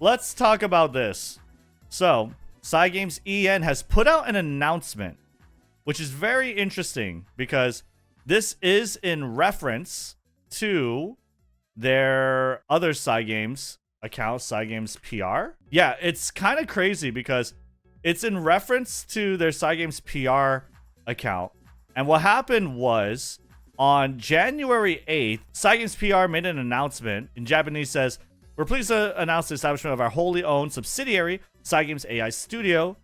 let's talk about this. So, Cygames EN has put out an announcement, which is very interesting because this is in reference to their other Cygames account, Cygames PR. Yeah, it's kind of crazy because it's in reference to their Cygames PR account. And what happened was on January 8th, Cygames PR made an announcement. In Japanese says, "We're pleased to announce the establishment of our wholly owned subsidiary, Cygames AI Studio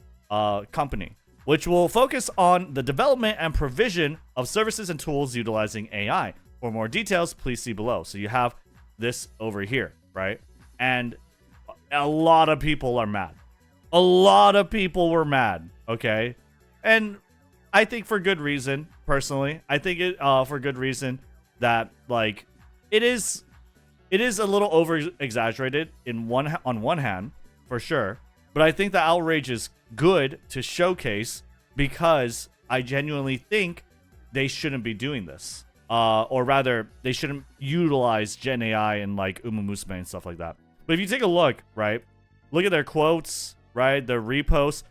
company, which will focus on the development and provision of services and tools utilizing AI. For more details, please see below." So you have this over here, right? And a lot of people are mad. A lot of people were mad, okay? And I think for good reason, personally. I think it for good reason that, like, it is a little over exaggerated on one hand, for sure. But I think the outrage is good to showcase because I genuinely think they shouldn't be doing this. Or rather, they shouldn't utilize Gen AI and like Umamusume and stuff like that. But if you take a look, right, look at their quotes, right, their reposts.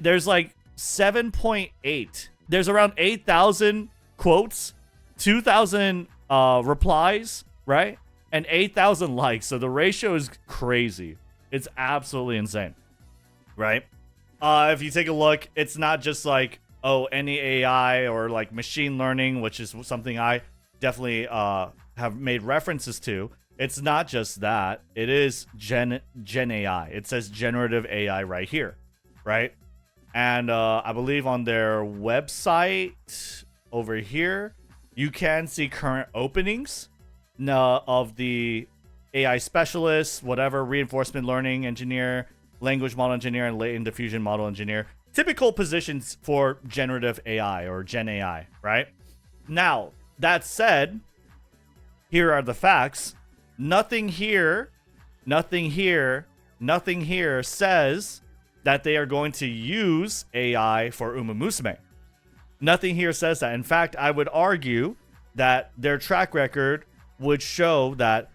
There's like 7.8. There's around 8,000 quotes, 2,000 replies, right, and 8,000 likes. So the ratio is crazy. It's absolutely insane, right? If you take a look, it's not just like, oh, any AI or like machine learning, which is something I definitely have made references to. It's not just that. It is Gen AI. It says generative AI right here, right? And I believe on their website over here, you can see current openings of the AI specialist, whatever, reinforcement learning engineer, language model engineer, and latent diffusion model engineer. Typical positions for generative AI or Gen AI, right? Now, that said, here are the facts. Nothing here says that they are going to use AI for Umamusume. Nothing here says that. In fact, I would argue that their track record would show that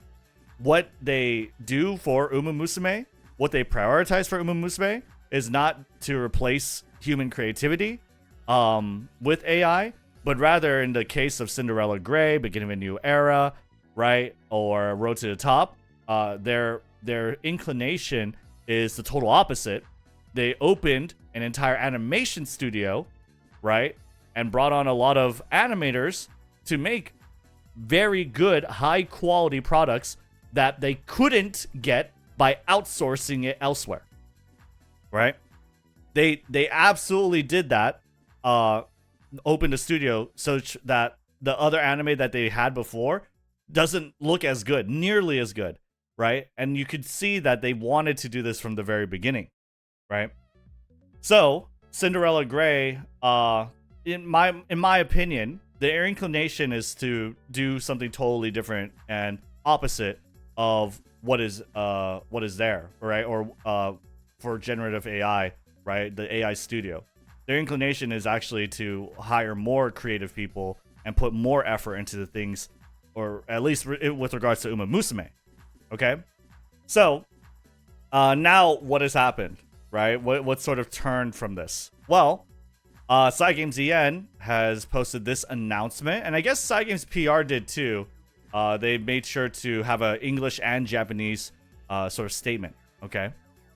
what they do for Umamusume, what they prioritize for Umamusume, is not to replace human creativity with AI, but rather in the case of Cinderella Grey, Beginning of a New Era, right, or Road to the Top, their inclination is the total opposite. They opened an entire animation studio, right, and brought on a lot of animators to make very good, high-quality products that they couldn't get by outsourcing it elsewhere. Right? They absolutely did that. Opened a studio such that the other anime that they had before doesn't look as good, nearly as good, right? And you could see that they wanted to do this from the very beginning, right? So Cinderella Grey, in my opinion, their inclination is to do something totally different and opposite of what is there, right? Or for generative AI, right? The AI studio. Their inclination is actually to hire more creative people and put more effort into the things, or at least with regards to Umamusume. Okay? So, now what has happened, right? What sort of turned from this? Well, Cygames EN has posted this announcement, and I guess Cygames PR did too. They made sure to have an English and Japanese sort of statement, okay?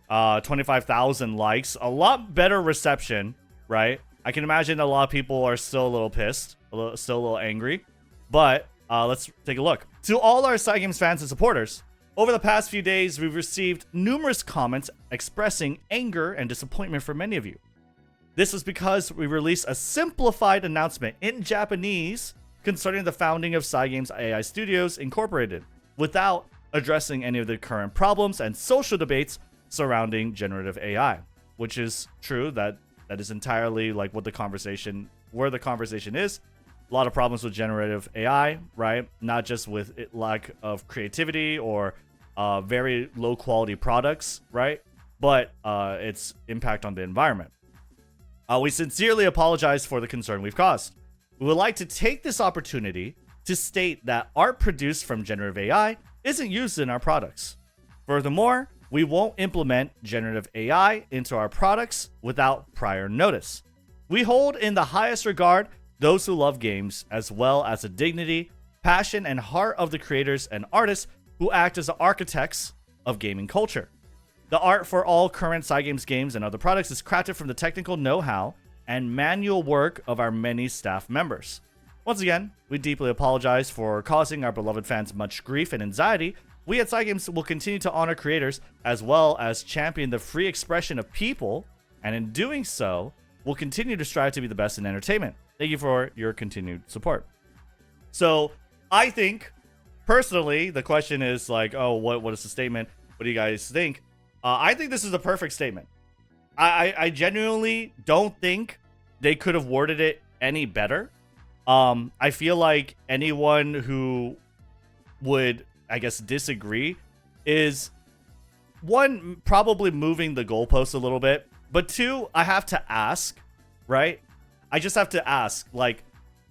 25,000 likes, a lot better reception, right? I can imagine a lot of people are still a little pissed, still a little angry, but let's take a look. To all our Cygames fans and supporters, over the past few days, we've received numerous comments expressing anger and disappointment from many of you. This was because we released a simplified announcement in Japanese concerning the founding of Cygames AI Studios Incorporated, without addressing any of the current problems and social debates surrounding generative AI, which is true. That is entirely like where the conversation is. A lot of problems with generative AI, right? Not just with lack of creativity or very low quality products, right? But its impact on the environment. We sincerely apologize for the concern we've caused. We would like to take this opportunity to state that art produced from generative AI isn't used in our products. Furthermore, we won't implement generative AI into our products without prior notice. We hold in the highest regard those who love games, as well as the dignity, passion, and heart of the creators and artists who act as the architects of gaming culture. The art for all current Cygames games and other products is crafted from the technical know-how and manual work of our many staff members. Once again, we deeply apologize for causing our beloved fans much grief and anxiety. We at Cygames will continue to honor creators as well as champion the free expression of people, and in doing so, we'll continue to strive to be the best in entertainment. Thank you for your continued support. So, I think, personally, the question is like, oh, what is the statement? What do you guys think? I think this is a perfect statement. I genuinely don't think they could have worded it any better. I feel like anyone who would, I guess, disagree is, one, probably moving the goalposts a little bit, but two, I have to ask, right? I just have to ask, like,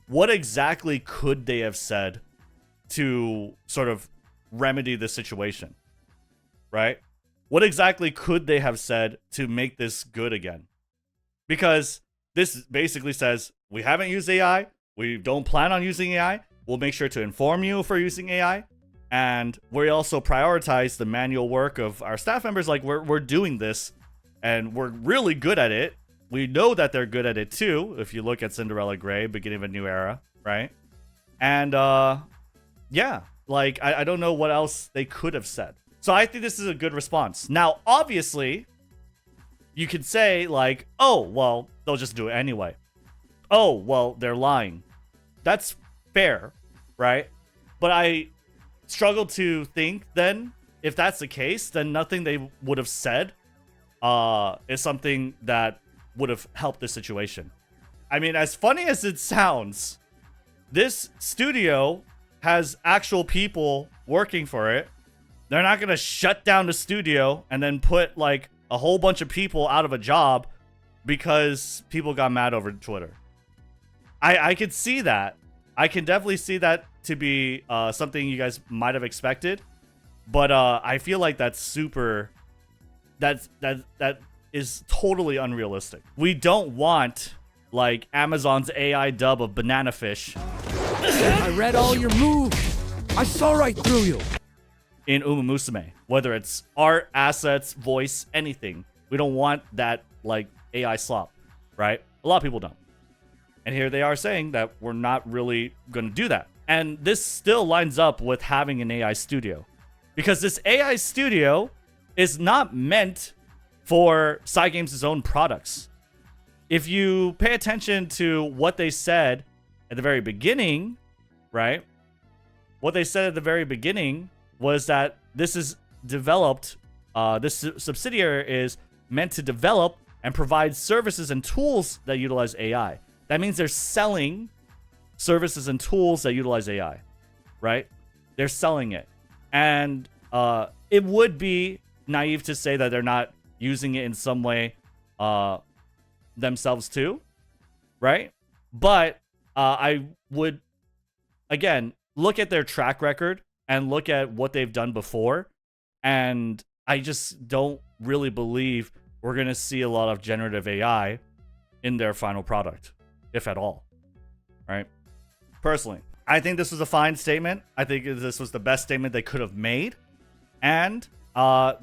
what exactly could they have said to sort of remedy the situation, right? What exactly could they have said to make this good again? Because this basically says, we haven't used AI, we don't plan on using AI, we'll make sure to inform you if we're using AI, and we also prioritize the manual work of our staff members. Like, we're doing this, and we're really good at it. We know that they're good at it too, if you look at Cinderella Grey, beginning of a new era, right? And, yeah, like, I don't know what else they could have said. So I think this is a good response. Now, obviously, you could say, like, oh, well, they'll just do it anyway. Oh, well, they're lying. That's fair, right? But I struggle to think then, if that's the case, then nothing they would have said is something that would have helped the situation. I mean, as funny as it sounds, this studio has actual people working for it. They're not going to shut down the studio and then put, like, a whole bunch of people out of a job because people got mad over Twitter. I could see that. I can definitely see that to be something you guys might have expected. But I feel like that's super... That is totally unrealistic. We don't want, like, Amazon's AI dub of Banana Fish. I read all your moves. I saw right through you. In Umamusume, whether it's art, assets, voice, anything. We don't want that, like, AI slop, right? A lot of people don't. And here they are saying that we're not really going to do that. And this still lines up with having an AI studio. Because this AI studio is not meant for Cygames' own products. If you pay attention to what they said at the very beginning, right? What they said at the very beginning was that this is developed, this subsidiary is meant to develop and provide services and tools that utilize AI. That means they're selling services and tools that utilize AI, right? They're selling it. And it would be naive to say that they're not using it in some way themselves too, right? But I would, again, look at their track record and look at what they've done before. And I just don't really believe we're going to see a lot of generative AI in their final product, if at all, right? Personally, I think this was a fine statement. I think this was the best statement they could have made. And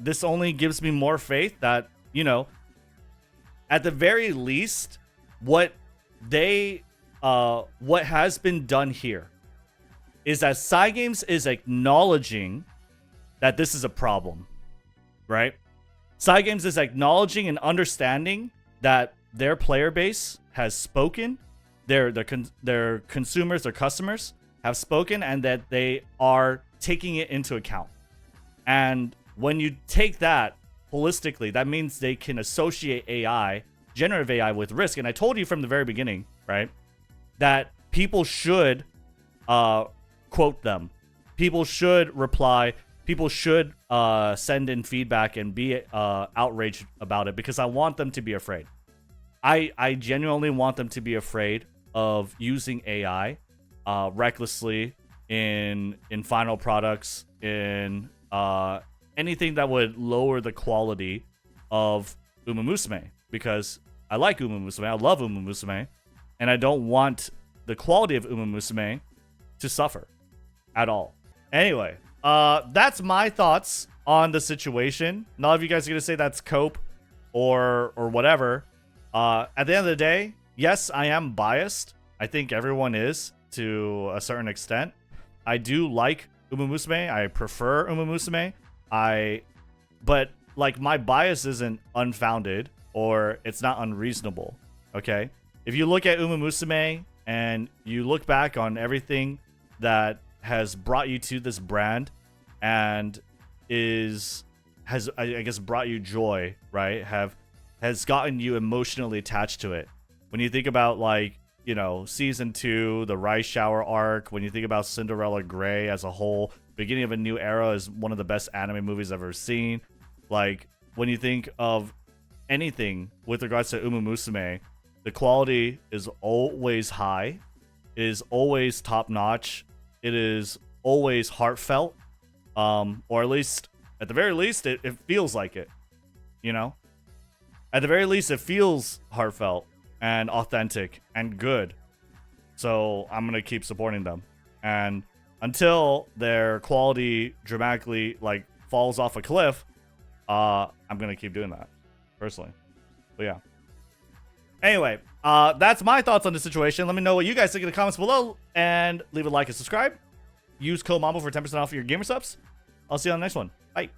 this only gives me more faith that, you know, at the very least, what has been done here is that Cygames is acknowledging that this is a problem, right? Cygames is acknowledging and understanding that their player base has spoken, their consumers, their customers have spoken, and that they are taking it into account. And when you take that holistically, that means they can associate AI, generative AI, with risk. And I told you from the very beginning, right, that people should quote them. People should reply. People should send in feedback and be outraged about it, because I want them to be afraid. I genuinely want them to be afraid of using AI recklessly in final products, in anything that would lower the quality of Umamusume, because I like Umamusume, I love Umamusume, and I don't want the quality of Umamusume to suffer at all. Anyway, that's my thoughts on the situation. None of you guys are gonna say that's cope or whatever. At the end of the day, yes, I am biased. I think everyone is to a certain extent. I do like Umamusume. I prefer Umamusume. But like, my bias isn't unfounded or it's not unreasonable. Okay, if you look at Umamusume and you look back on everything that has brought you to this brand and has I guess brought you joy, right? Has gotten you emotionally attached to it. When you think about, like, you know, season 2, the rice shower arc, when you think about Cinderella Grey as a whole, beginning of a new era is one of the best anime movies I've ever seen. Like, when you think of anything with regards to Umamusume, the quality is always high, it is always top notch, it is always heartfelt, or at least, at the very least, it feels like it, you know? At the very least, it feels heartfelt and authentic and good. So I'm gonna keep supporting them, and until their quality dramatically, like, falls off a cliff, I'm gonna keep doing that personally. But yeah. Anyway, that's my thoughts on the situation. Let me know what you guys think in the comments below, and leave a like and subscribe. Use code MAMBO for 10% off your gamer subs. I'll see you on the next one.